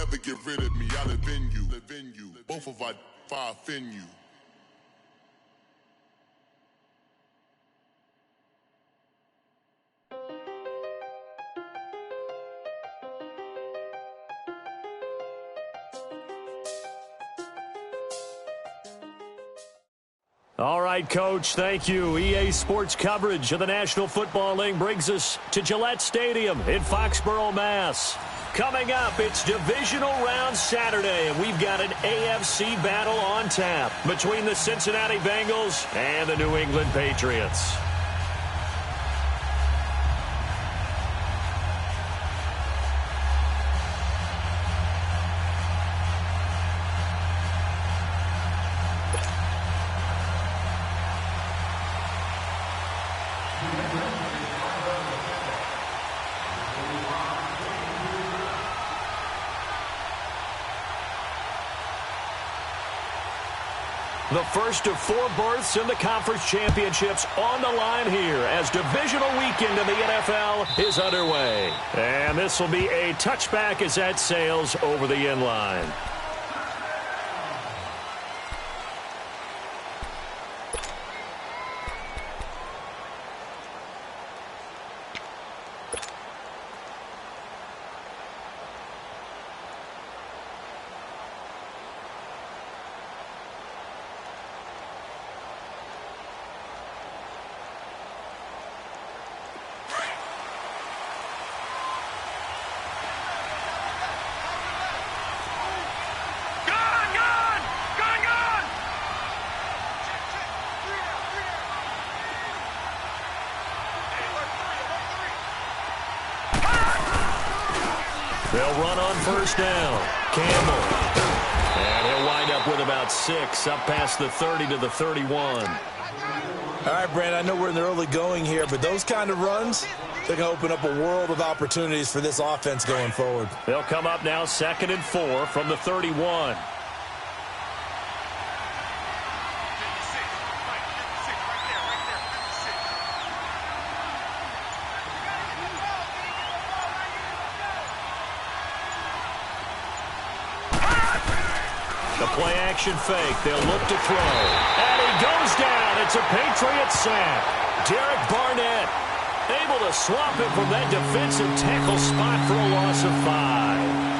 never get rid of me. I live in you. Both of our fire fin you. All right, Coach, thank you. EA Sports coverage of the National Football League brings us to Gillette Stadium in Foxborough, Mass. Coming up, it's Divisional Round Saturday, and we've got an AFC battle on tap between the Cincinnati Bengals and the New England Patriots. The first of 4 berths in the conference championships on the line here as divisional weekend in the NFL is underway. And this will be a touchback as that sails over the end line. They'll run on first down. Campbell. And he'll wind up with about 6, up past the 30 to the 31. All right, Brandon, I know we're in the early going here, but those kind of runs, they're going to open up a world of opportunities for this offense going forward. They'll come up now 2nd and 4 from the 31. Play-action fake. They'll look to throw. And he goes down. It's a Patriots sack. Derek Barnett able to swap it from that defensive tackle spot for a loss of 5.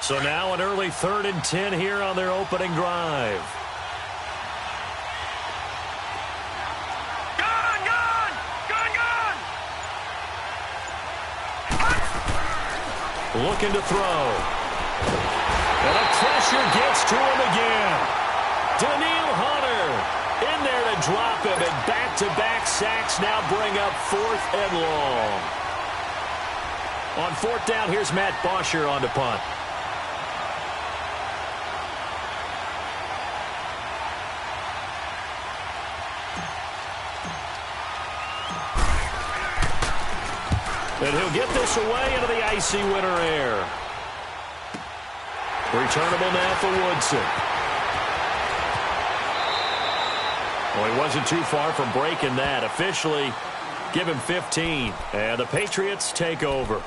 So now an early 3rd and 10 here on their opening drive. Looking to throw. And the pressure gets to him again. Daniil Hunter in there to drop him, and back-to-back sacks now bring up 4th and long. On 4th down, here's Matt Bosher on to punt. And he'll get this away into the icy winter air. Returnable now for Woodson. Well, he wasn't too far from breaking that. Officially, give him 15. And the Patriots take over.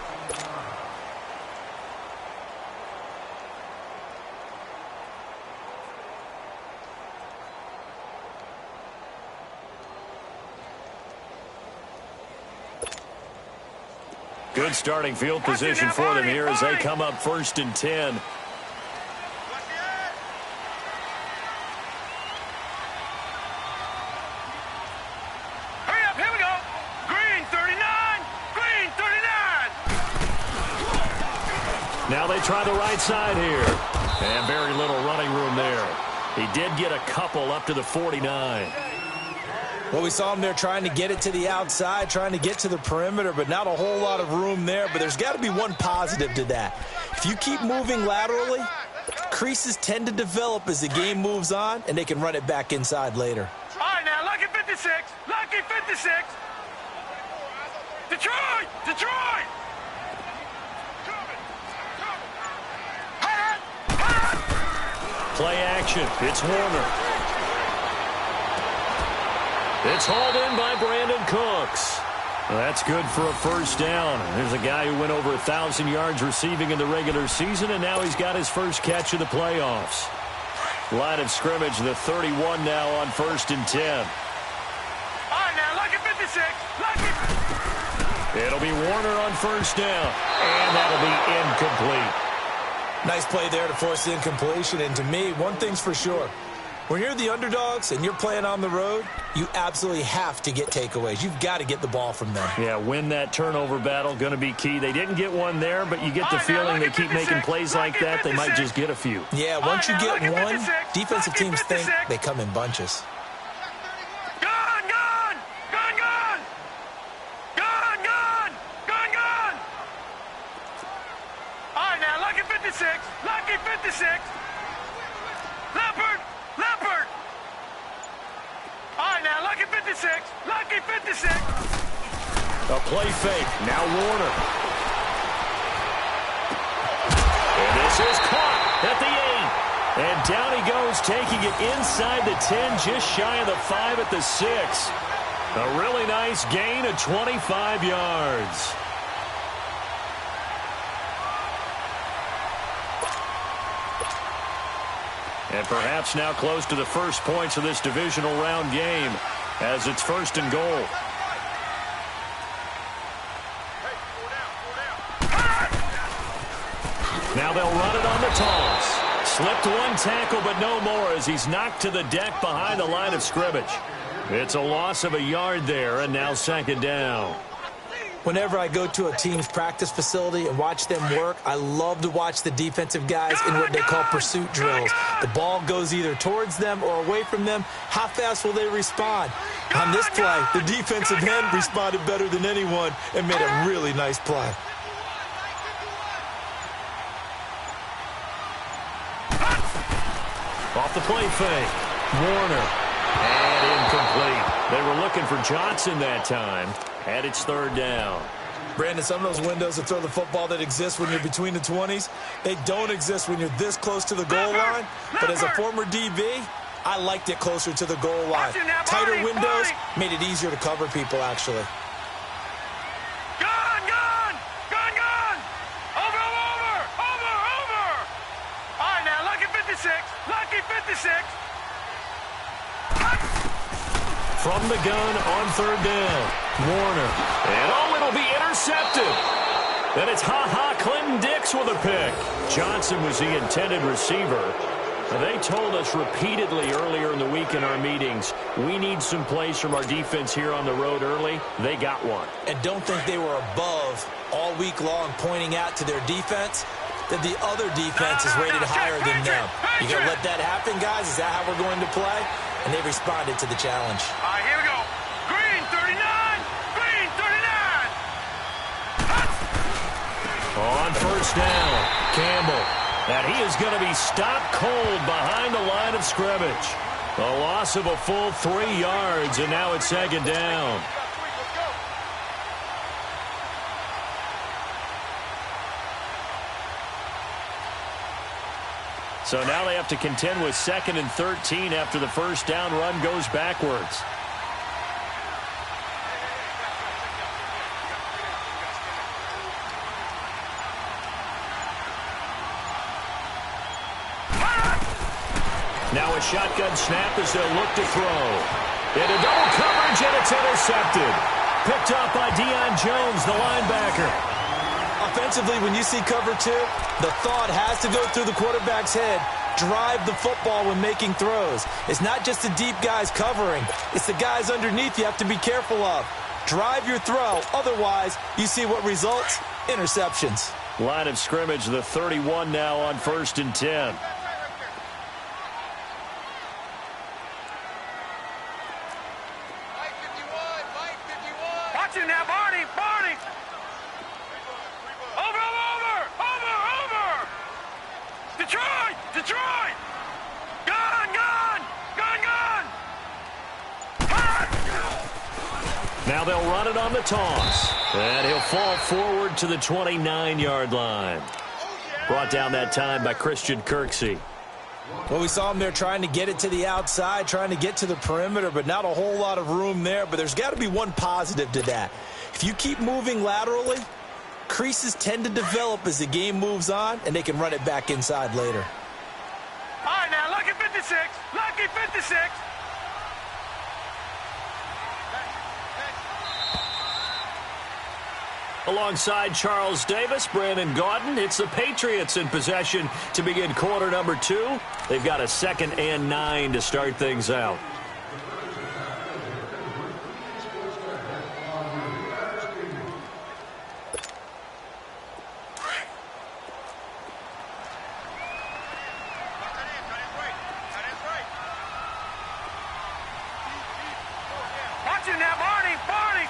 Good starting field position for them here as they come up 1st and 10. Hurry up, here we go. Green 39, green 39. Now they try the right side here. And very little running room there. He did get a couple up to the 49. Well, we saw him there trying to get it to the outside, trying to get to the perimeter, but not a whole lot of room there. But there's got to be one positive to that. If you keep moving laterally, Creases tend to develop as the game moves on, and they can run it back inside later. All right, now, lucky 56. Lucky 56. Detroit! Detroit! Play action. It's Warner. It's hauled in by Brandon Cooks. That's good for a first down. There's a guy who went over 1,000 yards receiving in the regular season, and now he's got his first catch of the playoffs. Line of scrimmage, the 31 now on 1st and 10. All right, now, lucky 56. Lucky. It'll be Warner on first down, and that'll be incomplete. Nice play there to force the incompletion, and to me, one thing's for sure. When you're the underdogs and you're playing on the road, you absolutely have to get takeaways. You've got to get the ball from them. Yeah, win that turnover battle, going to be key. They didn't get one there, but you get the feeling they keep making plays like that, they might just get a few. Yeah, once you get one, defensive teams think they come in bunches. Gone, gone! Gone, gone! Gone, gone! Gone, gone! All right, now, lucky 56. Lucky 56. Leopard! Leopard! All right, now, lucky 56. Lucky 56. A play fake. Now Warner. And this is caught at the 8. And down he goes, taking it inside the 10, just shy of the 5 at the 6. A really nice gain of 25 yards. And perhaps now close to the first points of this divisional round game as it's 1st and goal. Now they'll run it on the toss. Slipped one tackle, but no more as he's knocked to the deck behind the line of scrimmage. It's a loss of a yard there, and now 2nd down. Whenever I go to a team's practice facility and watch them work, I love to watch the defensive guys in what they call pursuit drills. The ball goes either towards them or away from them. How fast will they respond? On this play, the defensive end responded better than anyone and made a really nice play. Off the play fake. Warner. And incomplete. They were looking for Johnson that time. And it's 3rd down. Brandon, some of those windows to throw the football that exist when you're between the 20s, they don't exist when you're this close to the goal line. But as a former DB, I liked it closer to the goal line. Tighter windows made it easier to cover people, actually. Gone, gone! Gone, gone! Over, over! Over, over! All right, now, lucky 56. Lucky 56. From the gun on 3rd down. Warner. And it'll be intercepted. Then it's Clinton Dix with a pick. Johnson was the intended receiver. They told us repeatedly earlier in the week in our meetings, we need some plays from our defense here on the road early. They got one. And don't think they were above all week long pointing out to their defense that the other defense is rated higher than them. You going to let that happen, guys? Is that how we're going to play? And they responded to the challenge. All right, here we go. Green 39. Green 39. On 1st down, Campbell. And he is going to be stopped cold behind the line of scrimmage. A loss of a full 3 yards, and now it's 2nd down. So now they have to contend with 2nd and 13 after the first down run goes backwards. Now a shotgun snap as they'll look to throw. Into double coverage, and it's intercepted. Picked up by Deion Jones, the linebacker. Offensively, when you see cover 2, the thought has to go through the quarterback's head. Drive the football when making throws. It's not just the deep guys covering. It's the guys underneath you have to be careful of. Drive your throw. Otherwise, you see what results? Interceptions. Line of scrimmage, the 31 now on 1st and 10. Watch it now, Barney. Barney. Over, over, over. Over, over. Detroit. Now they'll run it on the toss. And he'll fall forward to the 29-yard line. Brought down that time by Christian Kirksey. Well, we saw him there trying to get it to the outside, trying to get to the perimeter, but not a whole lot of room there. But there's got to be one positive to that. If you keep moving laterally, creases tend to develop as the game moves on, and they can run it back inside later. All right, now, lucky 56. Lucky 56. Alongside Charles Davis, Brandon Gaudin. It's the Patriots in possession to begin quarter number 2. They've got a 2nd and 9 to start things out. Watch it now, Barney. Barney.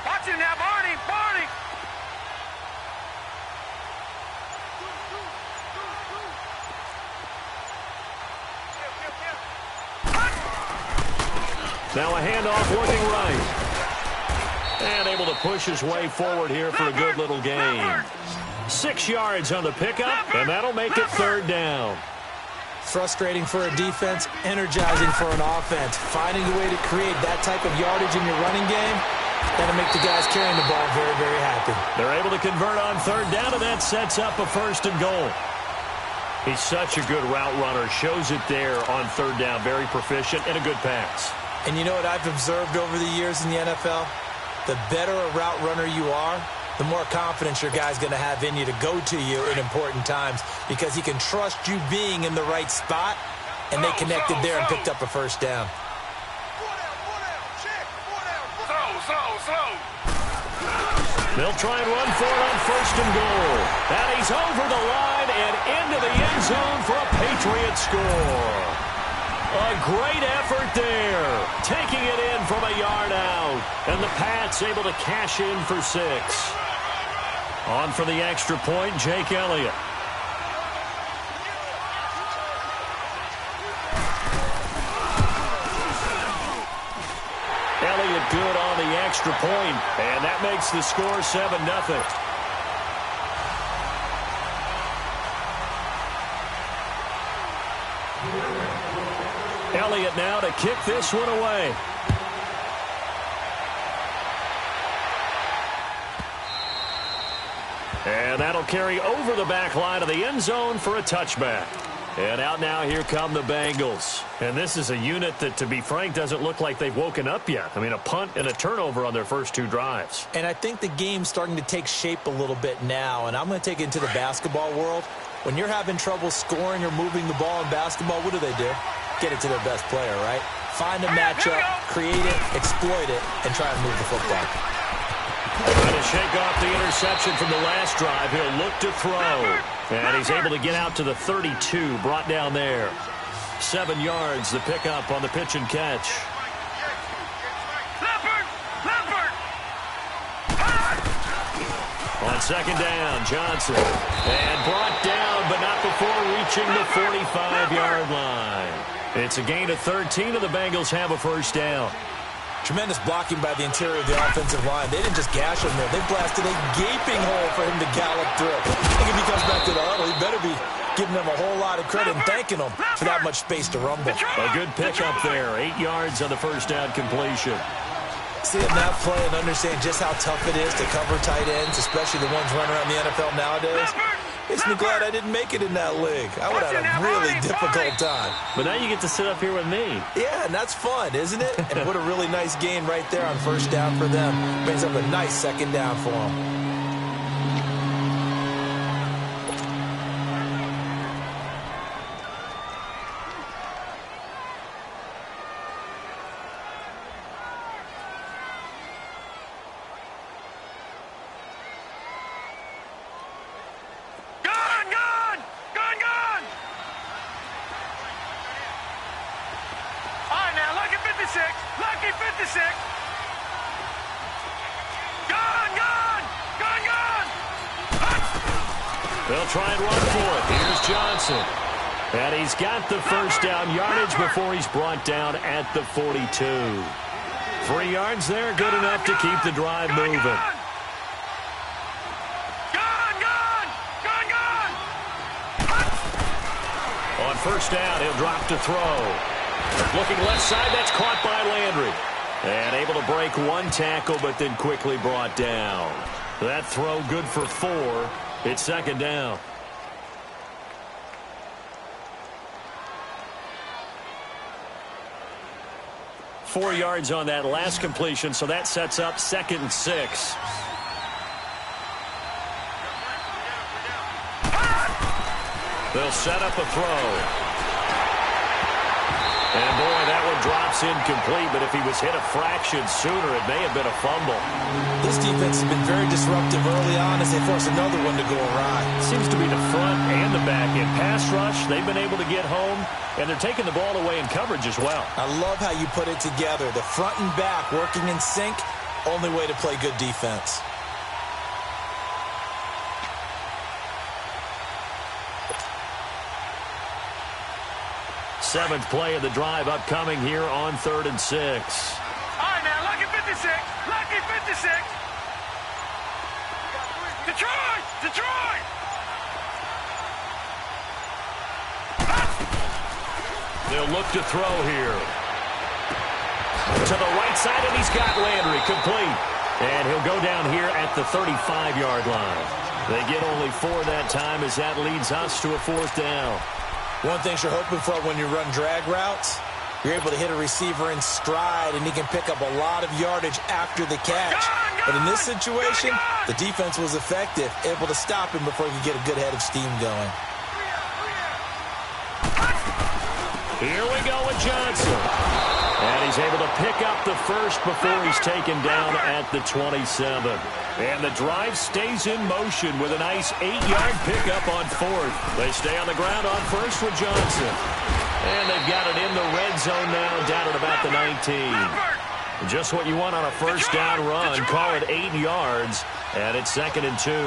Watch it now, Barney. Barney. Now a handoff working right. And able to push his way forward here for a good little gain. 6 yards on the pickup, and that'll make it 3rd down. Frustrating for a defense, energizing for an offense. Finding a way to create that type of yardage in your running game, that'll make the guys carrying the ball very, very happy. They're able to convert on 3rd down, and that sets up a 1st and goal. He's such a good route runner. Shows it there on 3rd down. Very proficient and a good pass. And you know what I've observed over the years in the NFL? The better a route runner you are, the more confidence your guy's going to have in you to go to you in important times because he can trust you being in the right spot, and they connected there and picked up a 1st down. They'll try and run for it on 1st and goal. And he's over the line and into the end zone for a Patriot score. A great effort there. Taking it in from a yard out. And the Pats able to cash in for 6. On for the extra point, Jake Elliott. Elliott good on the extra point, and that makes the score 7-0. Elliott now to kick this one away. And that'll carry over the back line of the end zone for a touchback. And out now, here come the Bengals. And this is a unit that, to be frank, doesn't look like they've woken up yet. I mean, a punt and a turnover on their first 2 drives. And I think the game's starting to take shape a little bit now. And I'm going to take it into the basketball world. When you're having trouble scoring or moving the ball in basketball, what do? Get it to their best player, right? Find a matchup, create it, exploit it, and try and move the football. Trying to shake off the interception from the last drive. He'll look to throw. And he's able to get out to the 32, brought down there. 7 yards, the pickup on the pitch and catch. On 2nd down, Johnson. And brought down, but not before reaching the 45-yard line. It's a gain of 13, and the Bengals have a 1st down. Tremendous blocking by the interior of the offensive line. They didn't just gash him there. They blasted a gaping hole for him to gallop through. I think if he comes back to the huddle, he better be giving them a whole lot of credit and thanking them for that much space to rumble. A good pickup there. 8 yards on the 1st down completion. Seeing that play and understand just how tough it is to cover tight ends, especially the ones running around the NFL nowadays, makes me glad I didn't make it in that league. I would have had a really difficult time. But now you get to sit up here with me. Yeah, and that's fun, isn't it? And what a really nice gain right there on 1st down for them. Brings up a nice 2nd down for them. Lucky 56. Gone, gone. They'll try and run for it. Here's Johnson. And he's got the first down yardage before he's brought down at the 42. 3 yards there, good enough to keep the drive moving. On first down, he'll drop to throw. Looking left side, that's caught by Landry. And able to break one tackle, but then quickly brought down. That throw good for 4. It's second down. Four yards on that last completion, so that sets up 2nd and 6. They'll set up a throw. And, boy, that one drops incomplete, but if he was hit a fraction sooner, it may have been a fumble. This defense has been very disruptive early on as they force another one to go awry. Seems to be the front and the back end. Pass rush, they've been able to get home, and they're taking the ball away in coverage as well. I love how you put it together. The front and back working in sync, only way to play good defense. Seventh play of the drive upcoming here on 3rd and 6. All right, now, lucky 56. Lucky 56. Detroit! Detroit! They'll look to throw here. To the right side, and he's got Landry complete. And he'll go down here at the 35-yard line. They get only 4 that time as that leads us to a 4th down. One thing you're hoping for when you run drag routes, you're able to hit a receiver in stride, and he can pick up a lot of yardage after the catch. But in this situation, the defense was effective, able to stop him before he could get a good head of steam going. Here we go with Johnson. And he's able to pick up the first before he's taken down at the 27. And the drive stays in motion with a nice 8-yard pickup on 4th. They stay on the ground on first with Johnson. And they've got it in the red zone now, down at about the 19. Just what you want on a first down run. Call it 8 yards, and it's 2nd and 2. All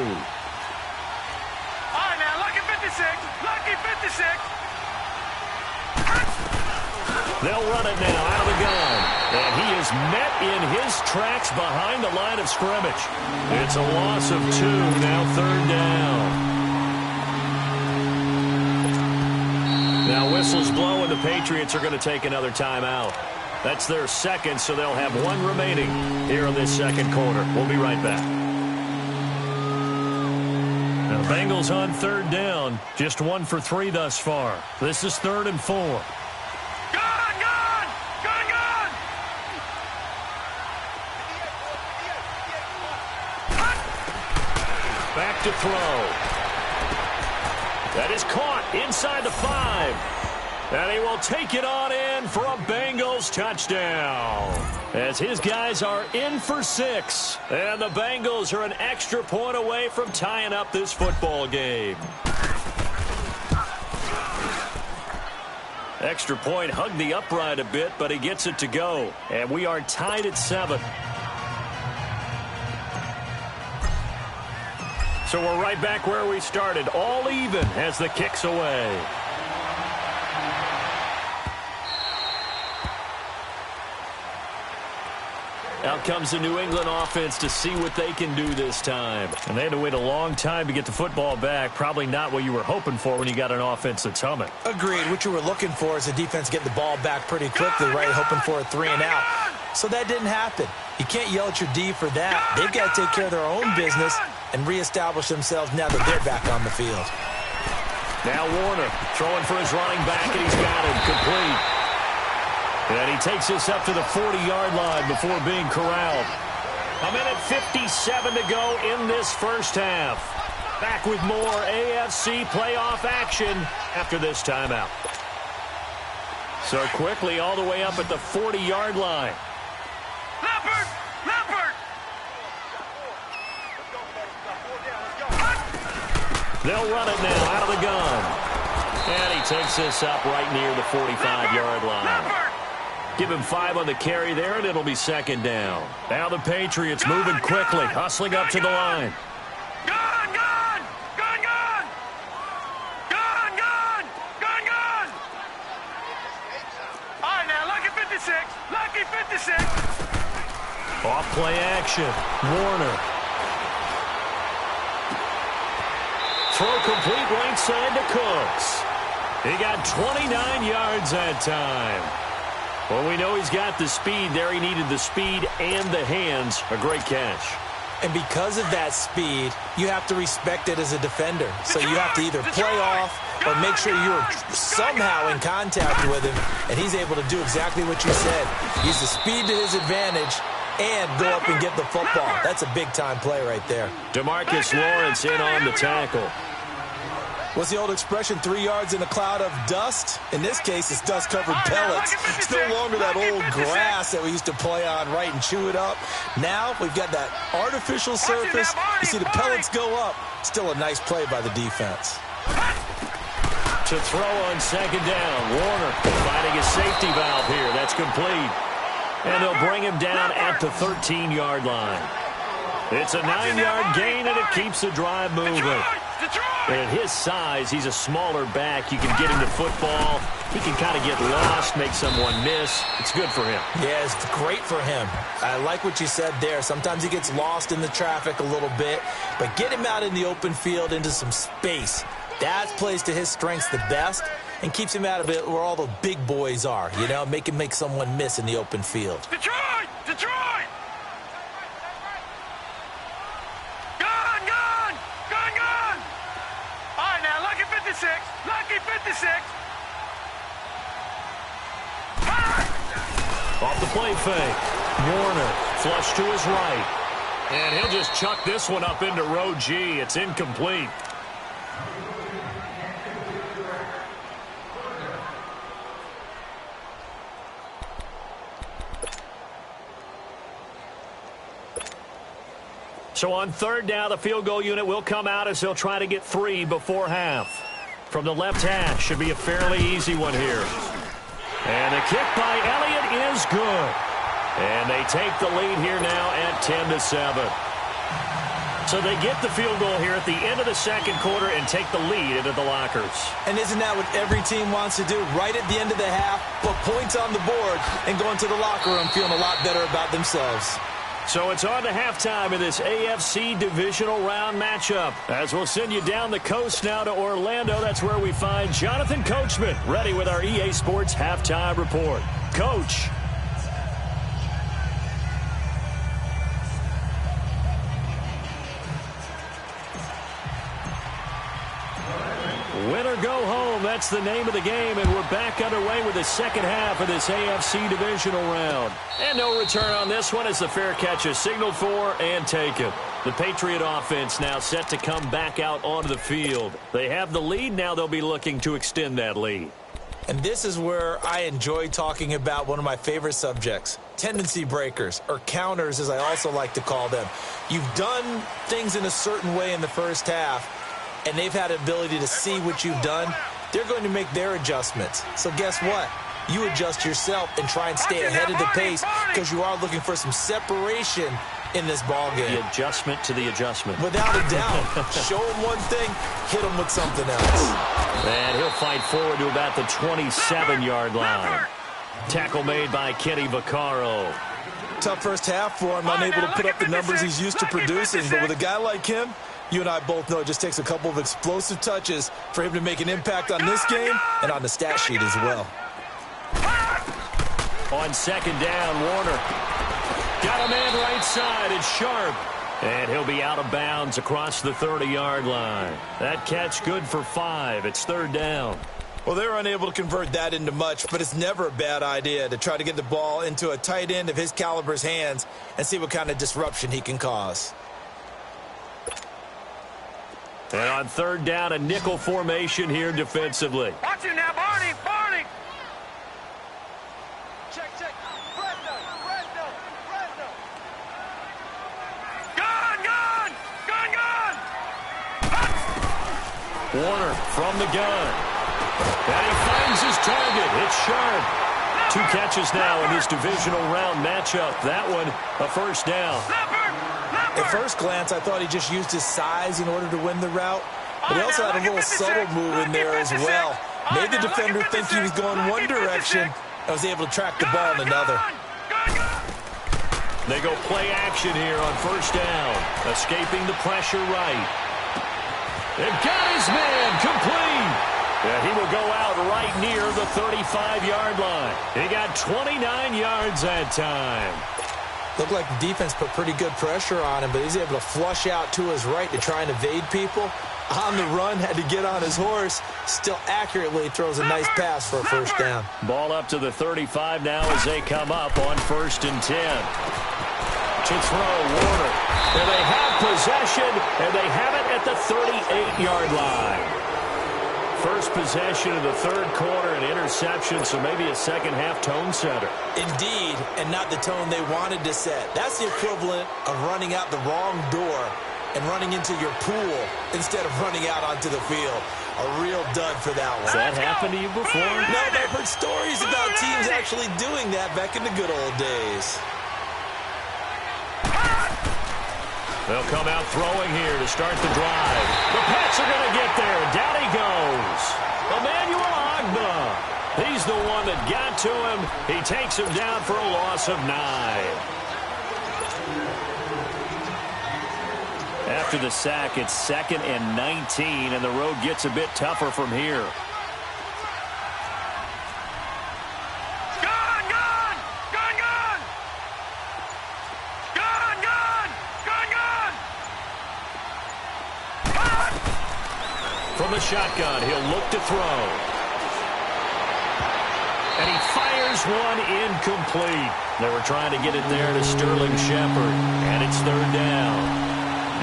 right, now, lucky 56. Lucky 56. They'll run it now out of the gun. And he is met in his tracks behind the line of scrimmage. It's a loss of 2, now 3rd down. Now whistles blow, and the Patriots are going to take another timeout. That's their second, so they'll have 1 remaining here in this second quarter. We'll be right back. Now Bengals on 3rd down. Just 1 for 3 thus far. This is 3rd and 4. Back to throw. That is caught inside the 5. And he will take it on in for a Bengals touchdown. As his guys are in for 6. And the Bengals are an extra point away from tying up this football game. Extra point hugged the upright a bit, but he gets it to go. And we are tied at 7. So we're right back where we started, all even as the kick's away. Out comes the New England offense to see what they can do this time. And they had to wait a long time to get the football back. Probably not what you were hoping for when you got an offense that's humming. Agreed. What you were looking for is the defense getting the ball back pretty quickly, right? Hoping for a 3 and out. So that didn't happen. You can't yell at your D for that. They've got to take care of their own business and reestablish themselves now that they're back on the field. Now Warner throwing for his running back, and he's got him complete. And he takes this up to the 40-yard line before being corralled. A minute 57 to go in this first half. Back with more AFC playoff action after this timeout. So quickly all the way up at the 40-yard line. Leopard! Leopard! They'll run it now out of the gun. And he takes this up right near the 45-yard line. Give him 5 on the carry there, and it'll be 2nd down. Now the Patriots moving quickly, hustling up to the line. Gun! Gun! Gun! Gun! Play action. Warner. Throw complete right side to Cooks. He got 29 yards that time. Well, we know he's got the speed there. He needed the speed and the hands. A great catch. And because of that speed, you have to respect it as a defender. So you have to either play off or make sure you're somehow in contact with him, and he's able to do exactly what you said. Use the speed to his advantage and go up and get the football. That's a big-time play right there. DeMarcus Lawrence in on the tackle. What's the old expression, 3 yards in a cloud of dust? In this case, it's dust-covered pellets. It's no longer that old grass that we used to play on, right, and chew it up. Now we've got that artificial surface. You see the pellets go up. Still a nice play by the defense. To throw on second down. Warner finding a safety valve here. That's complete. And they'll bring him down at the 13-yard line. It's a 9-yard gain, and it keeps the drive moving. And at his size, he's a smaller back. You can get him to football. He can kind of get lost, make someone miss. It's good for him. Yeah, it's great for him. I like what you said there. Sometimes he gets lost in the traffic a little bit, but get him out in the open field into some space. That plays to his strengths the best and keeps him out of it where all the big boys are, you know, make him make someone miss in the open field. Detroit! Detroit! Gone! Gone! Gone! Gone! All right, now, lucky 56. Lucky 56. Off the play fake. Warner flush to his right. And he'll just chuck this one up into row G. It's incomplete. So on third down, the field goal unit will come out as they'll try to get 3 before half. From the left hash, should be a fairly easy one here. And the kick by Elliott is good. And they take the lead here now at 10-7. So they get the field goal here at the end of the second quarter and take the lead into the lockers. And isn't that what every team wants to do? Right at the end of the half, put points on the board and go into the locker room feeling a lot better about themselves. So it's on to halftime in this AFC divisional round matchup. As we'll send you down the coast now to Orlando, that's where we find Jonathan Coachman ready with our EA Sports halftime report. Coach. Win or go home, that's the name of the game, and we're back underway with the second half of this AFC divisional round. And no return on this one as the fair catch is signaled for and taken. The Patriot offense now set to come back out onto the field. They have the lead, now they'll be looking to extend that lead. And this is where I enjoy talking about one of my favorite subjects, tendency breakers, or counters as I also like to call them. You've done things in a certain way in the first half, and they've had the ability to see what you've done. They're going to make their adjustments. So guess what? You adjust yourself and try and stay ahead of the pace because you are looking for some separation in this ball game. The adjustment to the adjustment. Without a doubt. Show him one thing, hit him with something else. And he'll fight forward to about the 27-yard line. Tackle made by Kenny Vaccaro. Tough first half for him, unable to put up the numbers he's used to producing. But with a guy like him, you and I both know it just takes a couple of explosive touches for him to make an impact on this game and on the stat sheet as well. On second down, Warner. Got a man right side. It's Sharp. And he'll be out of bounds across the 30-yard line. That catch good for 5. It's third down. Well, they were unable to convert that into much, but it's never a bad idea to try to get the ball into a tight end of his caliber's hands and see what kind of disruption he can cause. And on third down, a nickel formation here defensively. Watch him now, Barney! Barney! Check, check. Fresno! Fresno! Fresno! Gone! Gone! Gone! Gone! Warner from the gun. And he finds his target. It's Sharp. 2 catches now in this divisional round matchup. That one, a first down. At first glance, I thought he just used his size in order to win the route, but he also had a little subtle move in there as well. Made the defender think he was going one direction and was able to track the ball in another. They go play action here on first down. Escaping the pressure right. They've got his man complete. Yeah, he will go out right near the 35-yard line. He got 29 yards that time. Looked like the defense put pretty good pressure on him, but he's able to flush out to his right to try and evade people. On the run, had to get on his horse. Still accurately throws a nice pass for a first down. Ball up to the 35 now as they come up on 1st and 10. To throw, Warner. And they have possession, and they have it at the 38-yard line. First possession of the third quarter, an interception, so maybe a second-half tone setter. Indeed, and not the tone they wanted to set. That's the equivalent of running out the wrong door and running into your pool instead of running out onto the field. A real dud for that one. Has that happened to you before? No, but I've heard stories about teams actually doing that back in the good old days. They'll come out throwing here to start the drive. The Pats are going to get there. Down he goes. Emmanuel Agba. He's the one that got to him. He takes him down for a loss of 9. After the sack, it's 2nd and 19, and the road gets a bit tougher from here. From the shotgun, he'll look to throw. And he fires one incomplete. They were trying to get it there to Sterling Shepard, and it's 3rd down.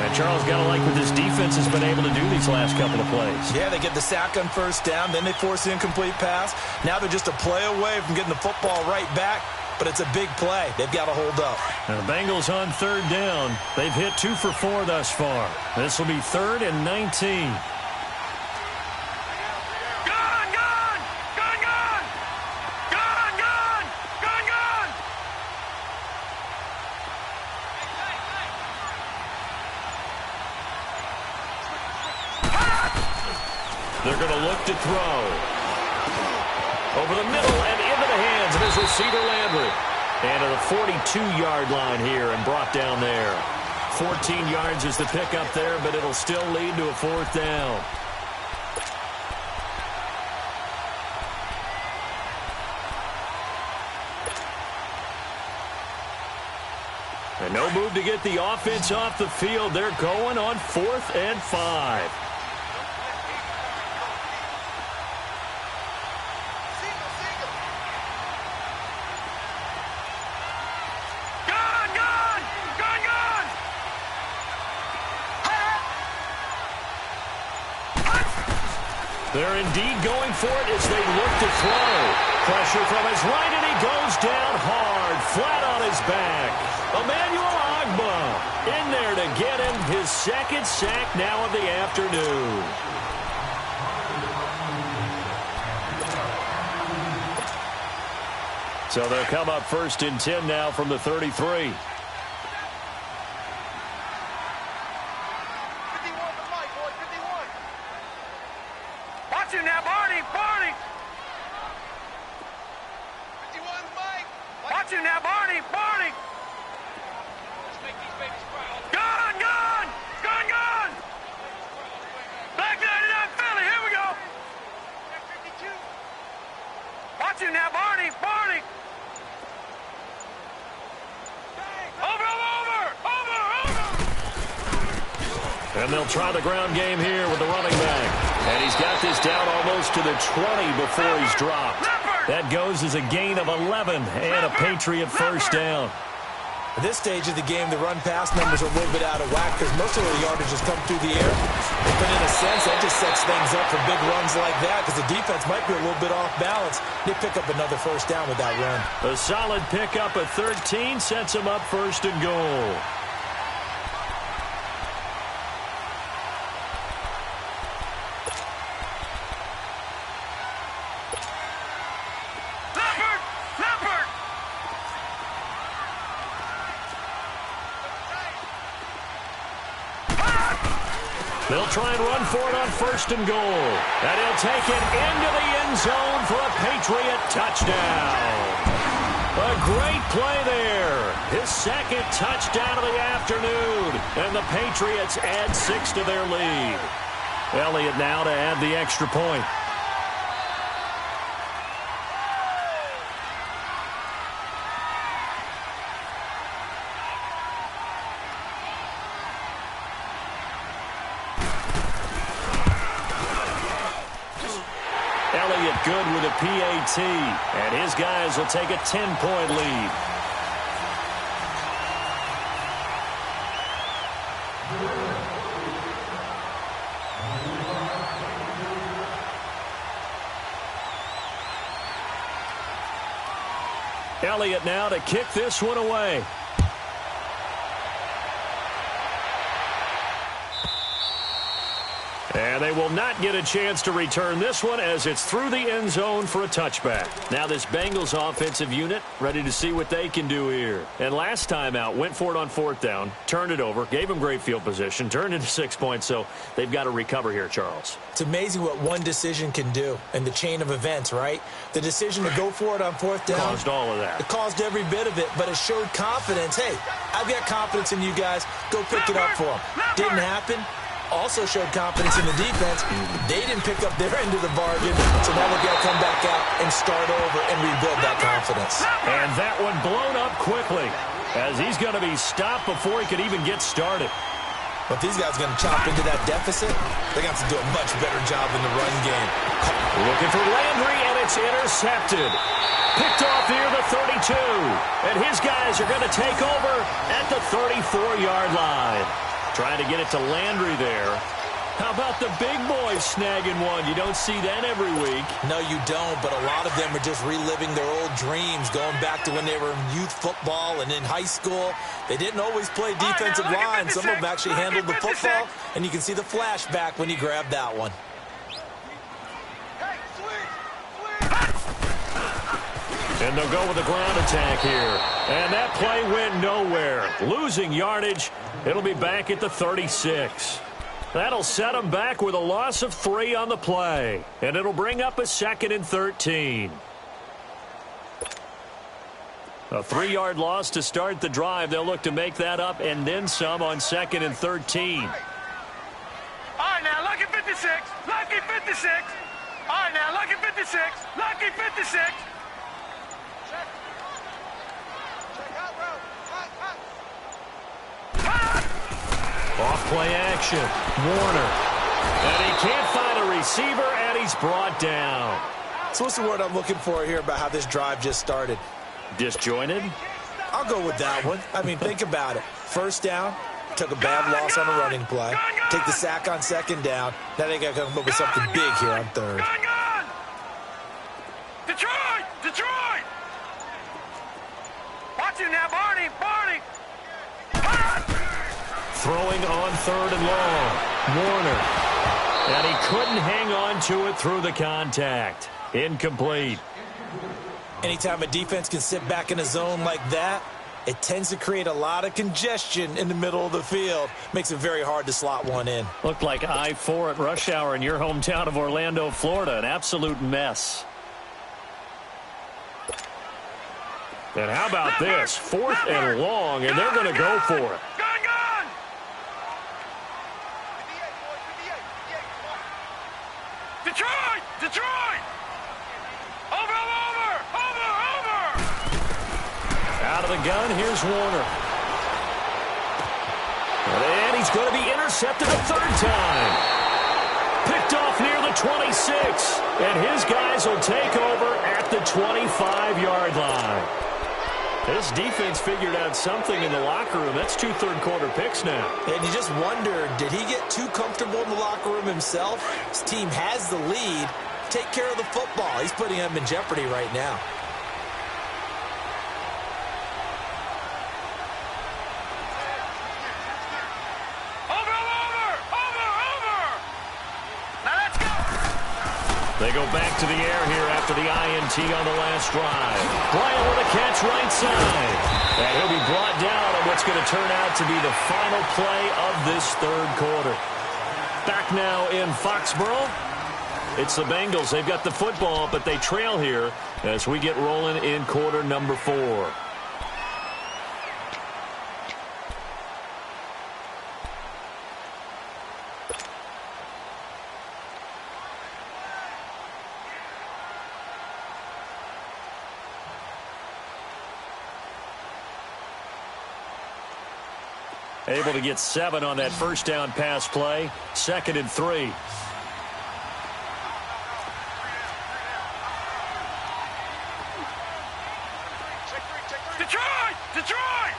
And Charles, got to like what this defense has been able to do these last couple of plays. Yeah, they get the sack on first down, then they force the incomplete pass. Now they're just a play away from getting the football right back, but it's a big play. They've got to hold up. And the Bengals on 3rd down. They've hit 2 for 4 thus far. This will be 3rd and 19. They're going to look to throw. Over the middle and into the hands of his receiver, Landry. And at the 42-yard line here and brought down there. 14 yards is the pickup there, but it'll still lead to a 4th down. And no move to get the offense off the field. They're going on 4th and 5. They're indeed going for it as they look to throw. Pressure from his right, and he goes down hard, flat on his back. Emmanuel Agba in there to get him his 2nd sack now of the afternoon. So they'll come up 1st and 10 now from the 33. And they'll try the ground game here with the running back. And he's got this down almost to the 20 before he's dropped. That goes as a gain of 11 and a Patriot first down. At this stage of the game, the run-pass numbers are a little bit out of whack because most of the yardage has come through the air. But in a sense, that just sets things up for big runs like that because the defense might be a little bit off balance. They pick up another first down with that run. A solid pickup of 13 sets them up 1st and goal. They'll try and run for it on 1st and goal. And he'll take it into the end zone for a Patriot touchdown. A great play there. His second touchdown of the afternoon. And the Patriots add 6 to their lead. Elliott now to add the extra point. Elliott good with a PAT, and his guys will take a 10-point lead. Elliott now to kick this one away. And they will not get a chance to return this one as it's through the end zone for a touchback. Now this Bengals offensive unit ready to see what they can do here. And last time out, went for it on 4th down, turned it over, gave them great field position, turned into 6 points, so they've got to recover here, Charles. It's amazing what one decision can do in the chain of events, right? The decision to go for it on 4th down. Caused all of that. It caused every bit of it, but it showed confidence. Hey, I've got confidence in you guys. Go pick it up for them. Didn't happen. Also showed confidence in the defense. They didn't pick up their end of the bargain, so now they've got to come back out and start over and rebuild that confidence. And that one blown up quickly as he's going to be stopped before he could even get started. But these guys are going to chop into that deficit. They got to do a much better job in the run game. Looking for Landry, and it's intercepted. Picked off near the 32. And his guys are going to take over at the 34-yard line. Trying to get it to Landry there. How about the big boys snagging one? You don't see that every week. No, you don't, but a lot of them are just reliving their old dreams, going back to when they were in youth football and in high school. They didn't always play defensive line. Some of them actually handled the football, and you can see the flashback when you grab that one. And they'll go with a ground attack here. And that play went nowhere. Losing yardage. It'll be back at the 36. That'll set them back with a loss of 3 on the play. And it'll bring up a 2nd and 13. A 3-yard loss to start the drive. They'll look to make that up and then some on 2nd and 13. All right, now, lucky 56. Lucky 56. All right, now, lucky 56. Lucky 56. Off play action. Warner. And he can't find a receiver, and he's brought down. So what's the word I'm looking for here about how this drive just started? Disjointed? I'll go with that one. I mean, think about it. 1st down, took a bad loss on a running play. Take the sack on 2nd down. Now they got to come up with something big here on 3rd. Detroit! Detroit! Watch him now, Barney! Barney! Throwing on 3rd and long. Warner. And he couldn't hang on to it through the contact. Incomplete. Anytime a defense can sit back in a zone like that, it tends to create a lot of congestion in the middle of the field. Makes it very hard to slot one in. Looked like I-4 at rush hour in your hometown of Orlando, Florida. An absolute mess. And how about this? 4th and long, and they're going to go for it. Detroit! Detroit! Over! Out of the gun, here's Warner. And he's going to be intercepted a 3rd time. Picked off near the 26. And his guys will take over at the 25-yard line. This defense figured out something in the locker room. That's 2 third-quarter picks now. And you just wonder, did he get too comfortable in the locker room himself? His team has the lead. Take care of the football. He's putting them in jeopardy right now. They go back to the air here after the INT on the last drive. Bryant with a catch right side. And he'll be brought down on what's going to turn out to be the final play of this 3rd quarter. Back now in Foxborough. It's the Bengals. They've got the football, but they trail here as we get rolling in quarter number 4. Able to get 7 on that first down pass play. 2nd and 3. Detroit! Detroit!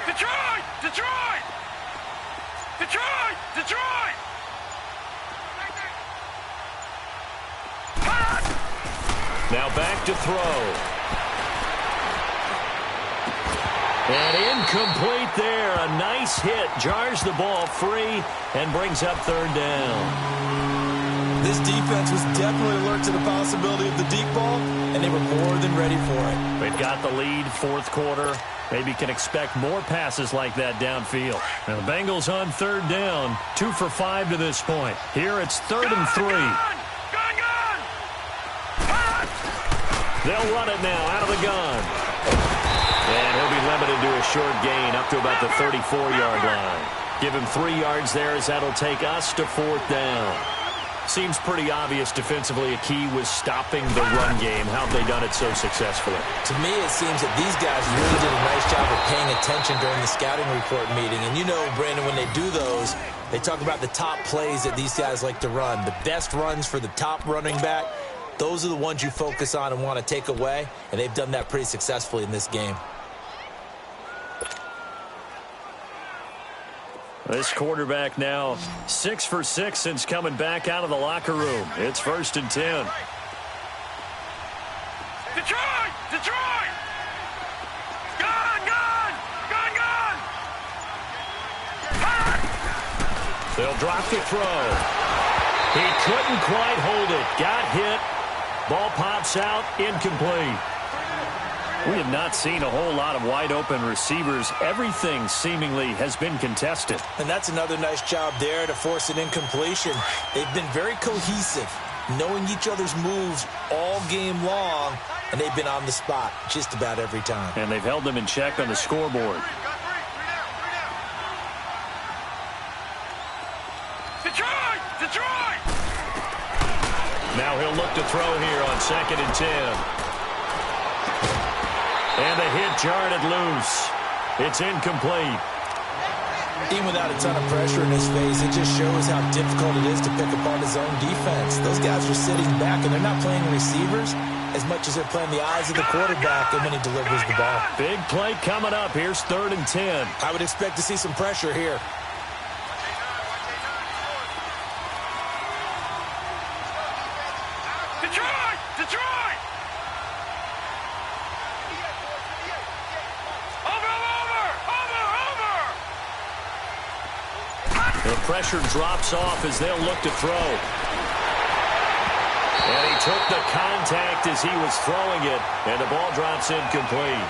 Detroit! Detroit! Detroit! Detroit! Now back to throw. And incomplete there. A nice hit. Jars the ball free and brings up 3rd down. This defense was definitely alert to the possibility of the deep ball, and they were more than ready for it. They've got the lead, 4th quarter. Maybe can expect more passes like that downfield. Now the Bengals on 3rd down. 2 for 5 to this point. Here it's 3rd and 3. They'll run it now out of the gun. And he'll be limited to a short gain up to about the 34-yard line. Give him 3 yards there as that'll take us to 4th down. Seems pretty obvious defensively a key was stopping the run game. How have they done it so successfully? To me, it seems that these guys really did a nice job of paying attention during the scouting report meeting. And you know, Brandon, when they do those, they talk about the top plays that these guys like to run. The best runs for the top running back. Those are the ones you focus on and want to take away. And they've done that pretty successfully in this game. This quarterback now 6 for 6 since coming back out of the locker room. It's 1st and 10. Detroit! Detroit! Gun! Gun! Gun! Gun! They'll drop the throw. He couldn't quite hold it. Got hit. Ball pops out. Incomplete. We have not seen a whole lot of wide-open receivers. Everything seemingly has been contested. And that's another nice job there to force an incompletion. They've been very cohesive, knowing each other's moves all game long, and they've been on the spot just about every time. And they've held them in check on the scoreboard. Detroit! Detroit! Now he'll look to throw here on 2nd and 10. And the hit jarred it loose. It's incomplete. Even without a ton of pressure in his face, it just shows how difficult it is to pick apart his own defense. Those guys are sitting back, and they're not playing receivers as much as they're playing the eyes of the quarterback and when he delivers the ball. Big play coming up. Here's 3rd and 10. I would expect to see some pressure here. Detroit! Detroit! The pressure drops off as they'll look to throw. And he took the contact as he was throwing it, and the ball drops incomplete.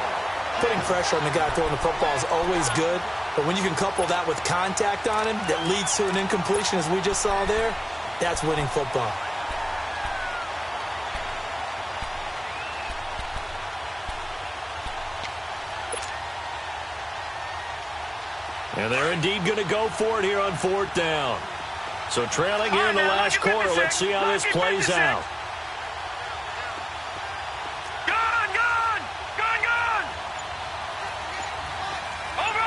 Putting pressure on the guy throwing the football is always good, but when you can couple that with contact on him that leads to an incompletion, as we just saw there, that's winning football. And they're indeed going to go for it here on 4th down. So trailing here in the last quarter. Let's see how this plays out. Gun! Gun! Gun! Gun! Over!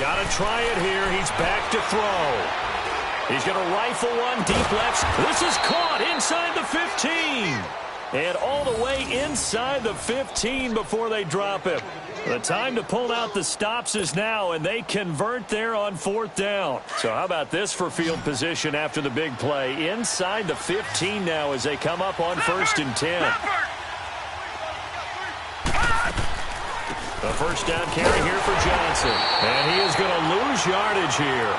Got to try it here. He's back to throw. He's going to rifle one deep left. This is caught inside the 15. And all the way inside the 15 before they drop him. The time to pull out the stops is now, and they convert there on 4th down. So how about this for field position after the big play? Inside the 15 now as they come up on 1st and 10. The first down carry here for Johnson. And he is going to lose yardage here.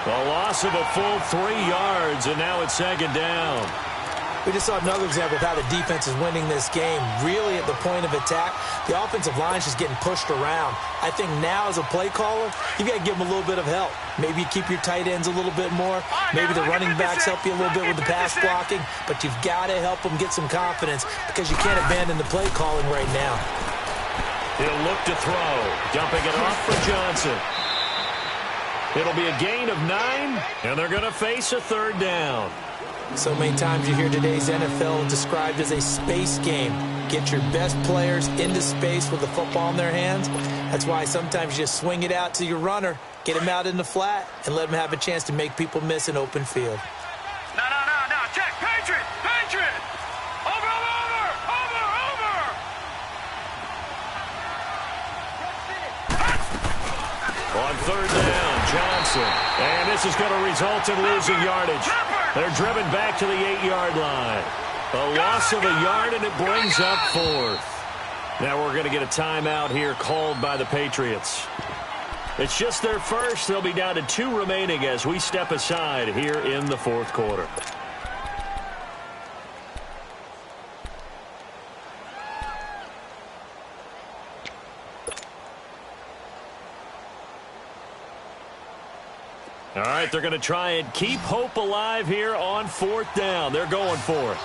A loss of a full 3 yards, and now it's 2nd down. We just saw another example of how the defense is winning this game. Really at the point of attack, the offensive line is just getting pushed around. I think now as a play caller, you got to give them a little bit of help. Maybe you keep your tight ends a little bit more. Maybe the running backs help you a little bit with the pass blocking. But you've got to help them get some confidence because you can't abandon the play calling right now. He'll look to throw. Dumping it off for Johnson. It'll be a gain of 9, and they're going to face a third down. So many times you hear today's NFL described as a space game. Get your best players into space with the football in their hands. That's why sometimes you just swing it out to your runner, get him out in the flat, and let him have a chance to make people miss an open field. No. Check. Patriot. Over. On third down, Johnson. And this is going to result in losing yardage. They're driven back to the 8-yard line. A loss of a yard, and it brings up 4th. Now we're going to get a timeout here called by the Patriots. It's just their first. They'll be down to 2 remaining as we step aside here in the 4th quarter. All right, they're going to try and keep hope alive here on 4th down. They're going for it.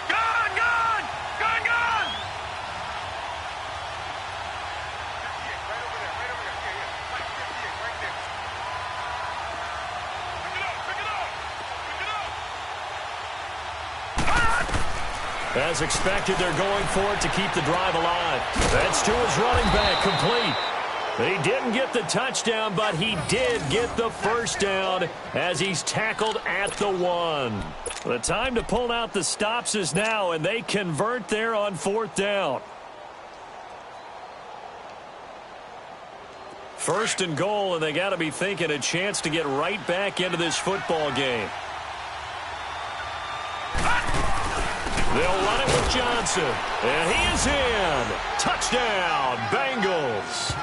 Gun! As expected, they're going for it to keep the drive alive. That's to his running back, complete. He didn't get the touchdown, but he did get the first down as he's tackled at the 1. The time to pull out the stops is now, and they convert there on 4th down. 1st and goal, and they got to be thinking a chance to get right back into this football game. They'll run it with Johnson, and he is in. Touchdown, Bengals.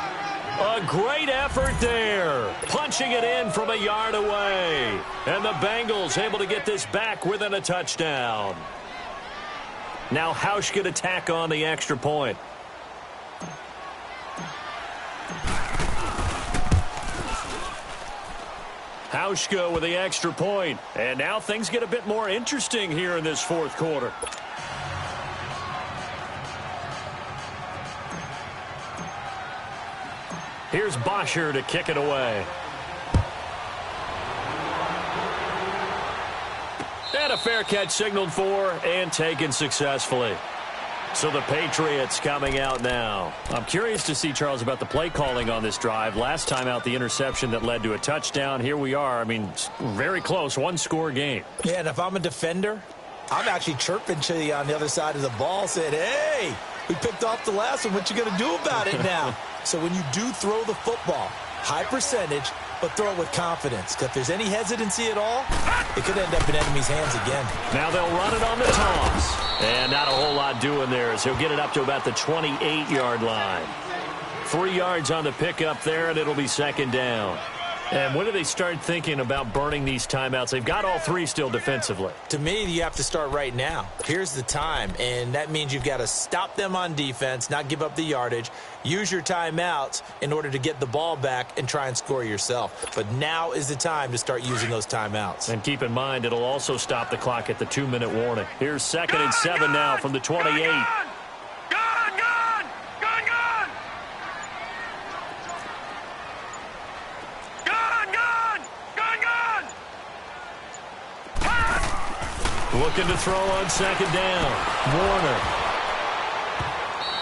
A great effort there, punching it in from a yard away. And the Bengals able to get this back within a touchdown. Now Hauschka to tack on the extra point. Hauschka with the extra point. And now things get a bit more interesting here in this 4th quarter. Here's Bosher to kick it away. And a fair catch signaled for and taken successfully. So the Patriots coming out now. I'm curious to see, Charles, about the play calling on this drive. Last time out, the interception that led to a touchdown. Here we are. I mean, very close, 1-score game. Yeah, and if I'm a defender, I'm actually chirping to you on the other side of the ball, saying, hey, we picked off the last one. What you going to do about it now? So when you do throw the football, high percentage, but throw it with confidence. Because if there's any hesitancy at all, it could end up in enemy's hands again. Now they'll run it on the toss. And not a whole lot doing there as he'll get it up to about the 28-yard line. 3 yards on the pickup there, and it'll be 2nd down. And when do they start thinking about burning these timeouts? They've got all 3 still defensively. To me, you have to start right now. Here's the time, and that means you've got to stop them on defense, not give up the yardage, use your timeouts in order to get the ball back and try and score yourself. But now is the time to start using those timeouts. And keep in mind, it'll also stop the clock at the 2-minute warning. Here's 2nd and 7 now from the 28. Looking to throw on 2nd down. Warner.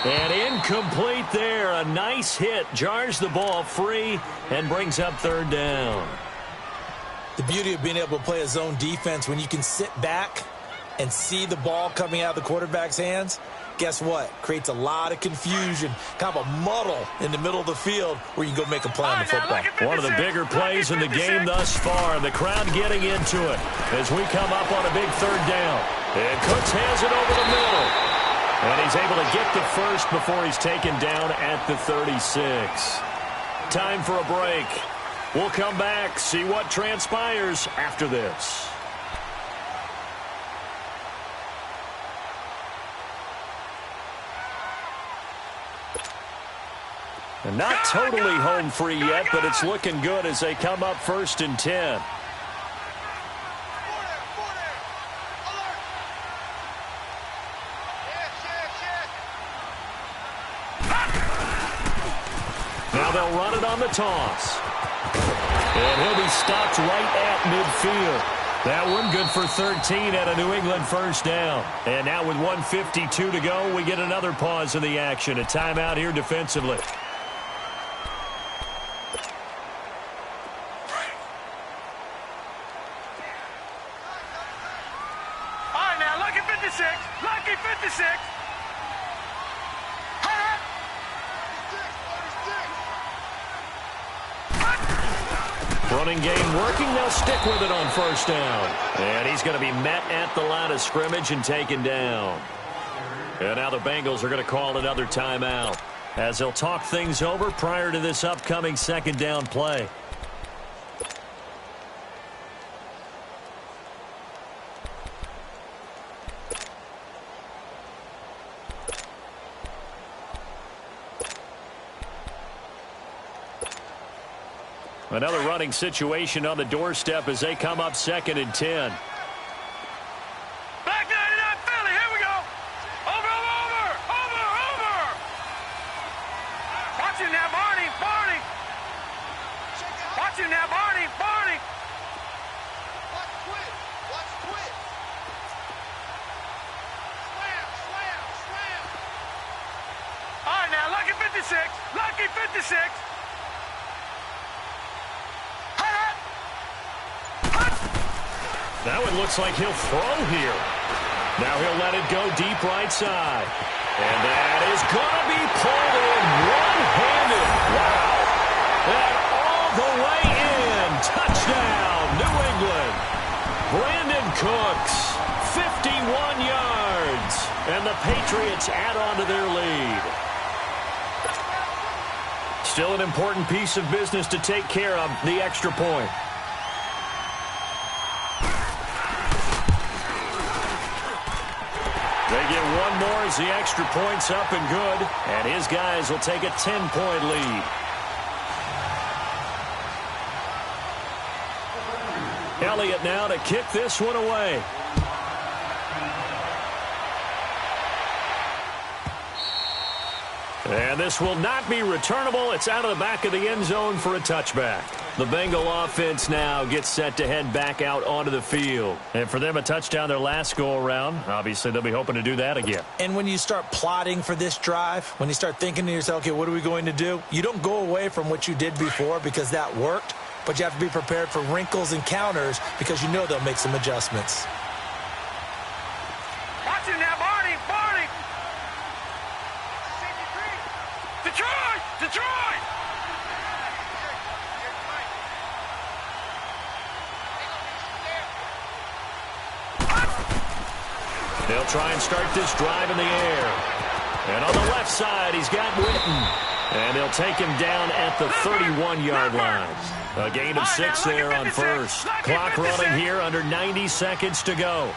And incomplete there. A nice hit. Jars the ball free and brings up 3rd down. The beauty of being able to play a zone defense when you can sit back and see the ball coming out of the quarterback's hands, guess what? Creates a lot of confusion, kind of a muddle in the middle of the field where you can go make a play on the football. One of the bigger plays in the game thus far, and the crowd getting into it as we come up on a big 3rd down. And Cooks hands it over the middle. And he's able to get the first before he's taken down at the 36. Time for a break. We'll come back, see what transpires after this. And not totally home free yet, but it's looking good as they come up 1st and 10. Now they'll run it on the toss. And he'll be stopped right at midfield. That one good for 13 at a New England first down. And now with 1:52 to go, we get another pause in the action. A timeout here defensively. All right, now, lucky 56. Lucky 56. Running game working. They'll stick with it on 1st down. And he's going to be met at the line of scrimmage and taken down. And now the Bengals are going to call another timeout as they'll talk things over prior to this upcoming 2nd down play. Another running situation on the doorstep as they come up 2nd and 10. Back 99 Philly, here we go. Over. Watch him now, Barney. Watch him now, Barney. Watch quit. Slam. All right, now, lucky 56. Lucky 56. That one looks like he'll throw here. Now he'll let it go deep right side. And that is going to be pulled in one-handed. Wow. And all the way in. Touchdown, New England. Brandon Cooks, 51 yards. And the Patriots add on to their lead. Still an important piece of business to take care of, the extra point. They get one more as the extra point's up and good. And his guys will take a 10-point lead. Elliott now to kick this one away. And this will not be returnable. It's out of the back of the end zone for a touchback. The Bengal offense now gets set to head back out onto the field. And for them, a touchdown their last go-around. Obviously, they'll be hoping to do that again. And when you start plotting for this drive, when you start thinking to yourself, okay, what are we going to do? You don't go away from what you did before because that worked, but you have to be prepared for wrinkles and counters because you know they'll make some adjustments. Watch him now, Barney. Detroit! They'll try and start this drive in the air. And on the left side, he's got Witten. And they'll take him down at the 31-yard line. A gain of 6 there on first. Clock running here, under 90 seconds to go.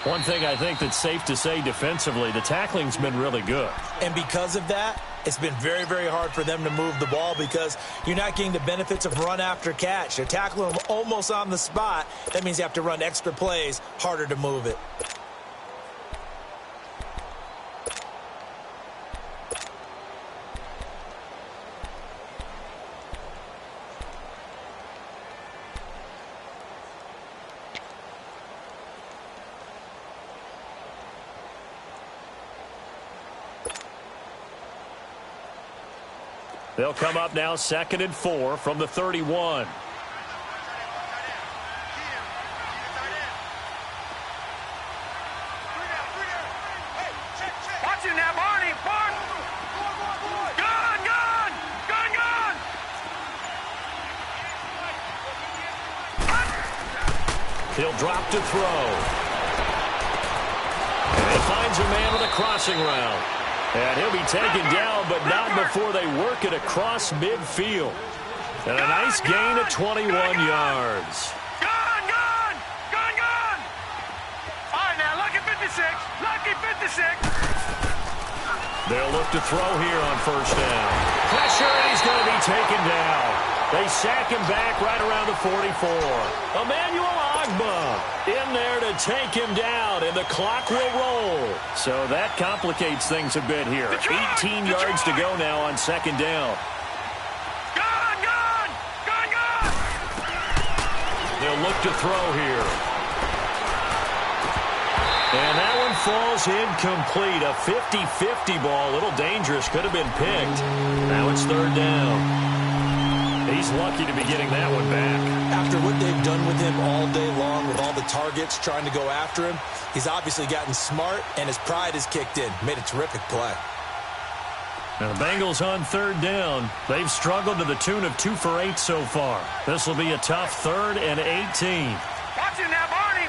One thing I think that's safe to say defensively, the tackling's been really good. And because of that, it's been very, very hard for them to move the ball because you're not getting the benefits of run after catch. They're tackling them almost on the spot. That means you have to run extra plays, harder to move it. They'll come up now 2nd and 4 from the 31. Watch him now, Barney. Gun. He'll drop to throw. And he finds a man with a crossing route. And he'll be taken down, but not before they work it across midfield. And a nice gain of 21 yards. Gun. All right, now, lucky 56. They'll look to throw here on first down. Pressure, and he's going to be taken down. They sack him back right around the 44. Emmanuel Ogbah in there to take him down, and the clock will roll. So that complicates things a bit here. 18 yards to go now on second down. Gone! They'll look to throw here. And that one falls incomplete. A 50-50 ball. A little dangerous. Could have been picked. Now it's third down. He's lucky to be getting that one back. After what they've done with him all day long with all the targets trying to go after him, he's obviously gotten smart, and his pride has kicked in. Made a terrific play. Now the Bengals on third down. They've struggled to the tune of 2 for 8 so far. This will be a tough 3rd and 18. Watch it now, Barney!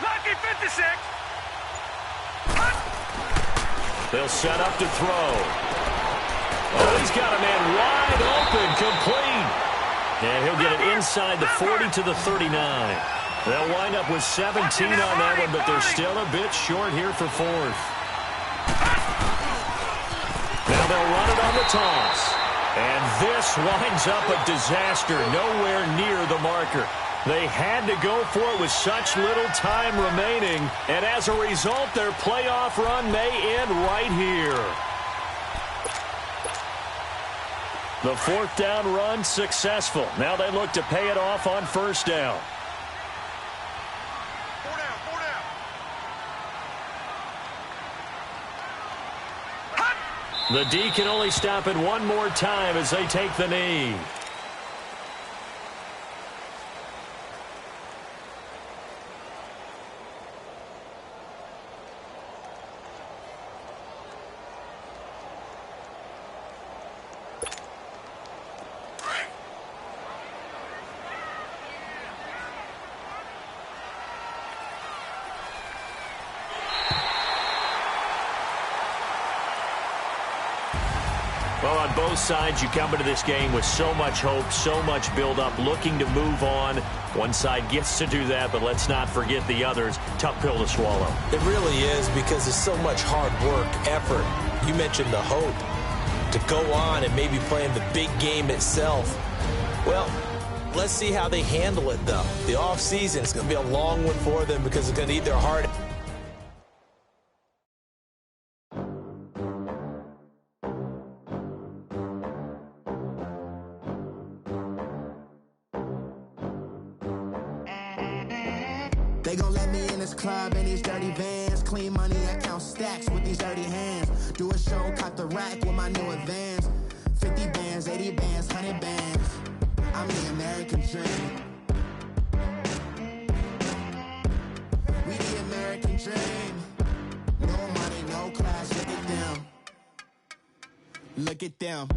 Lucky 56. They'll set up to throw. Oh, he's got a man wide open, complete. And he'll get it inside the 40 to the 39. They'll wind up with 17 on that one, but they're still a bit short here for 4th. Now they'll run it on the toss. And this winds up a disaster, nowhere near the marker. They had to go for it with such little time remaining, and as a result, their playoff run may end right here. The 4th down run successful. Now they look to pay it off on first down. 4 down. The D can only stop it one more time as they take the knee. Well, on both sides, you come into this game with so much hope, so much build-up, looking to move on. One side gets to do that, but let's not forget the others. Tough pill to swallow. It really is, because there's so much hard work, effort. You mentioned the hope to go on and maybe play in the big game itself. Well, let's see how they handle it, though. The offseason is going to be a long one for them because it's going to eat their heart. They gon' let me in this club in these dirty vans. Clean money, I count stacks with these dirty hands. Do a show, cut the rack with my new advance. 50 bands, 80 bands, 100 bands. I'm the American dream. We the American dream. No money, no class, look at them. Look at them,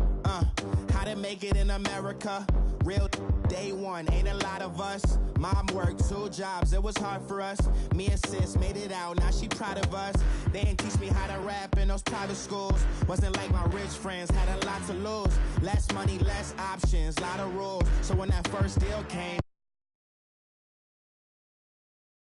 how to make it in America. Real day one, ain't a lot of us. Mom worked 2 jobs, it was hard for us. Me and sis made it out, now she proud of us. They didn't teach me how to rap in those private schools. Wasn't like my rich friends, had a lot to lose. Less money, less options, lot of rules. So when that first deal came,